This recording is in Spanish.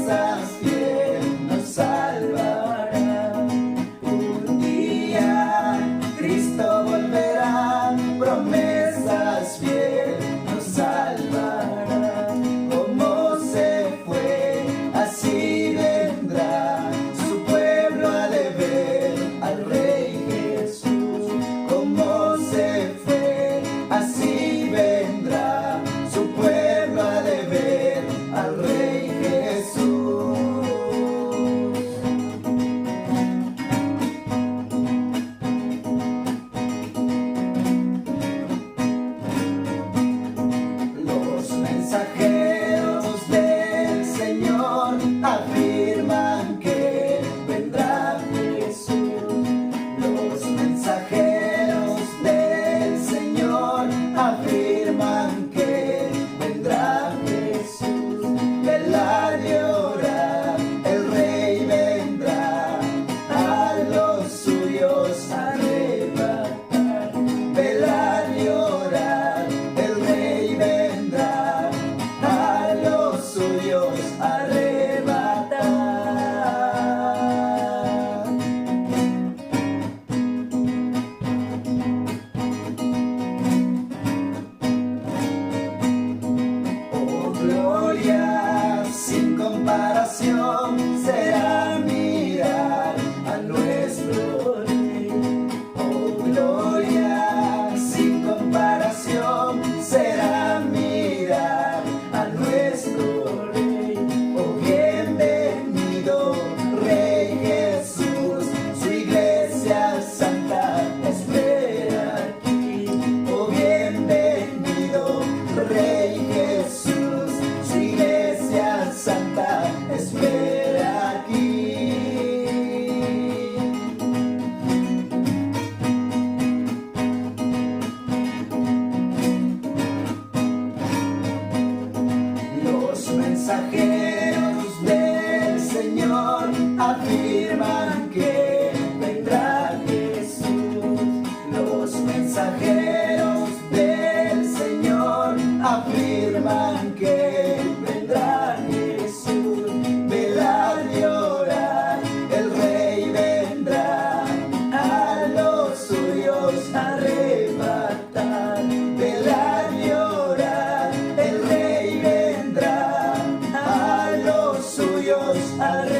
promesas fiel nos salvará. Un día Cristo volverá, promesas fiel nos salvará. Como se fue, así vendrá, su pueblo ha de ver al Rey Jesús. Como se fue, así vendrá, su pueblo ha de ver al Rey Jesús. Los mensajeros del Señor afirman que vendrá Jesús. Los mensajeros del Señor afirman que vendrá Jesús. Velad y orad, el Rey vendrá a los suyos arrebatar. Velad y orad, el Rey vendrá a los suyos arrebatar. Oh, gloria sin comparación será mirar a nuestro Rey. Oh, gloria sin comparación será mirar a nuestro Rey. Oh, bienvenido Rey Jesús, su iglesia santa espera aquí. Oh, bienvenido Rey Jesús, su iglesia santa espera aquí. Los mensajeros del Señor afirman que vendrá Jesús. Los mensajeros del Señor afirman que vendrá Jesús. Velad y orad, el Rey vendrá a los suyos arrebatar. Velad y orad, el Rey vendrá a los suyos arrebatar.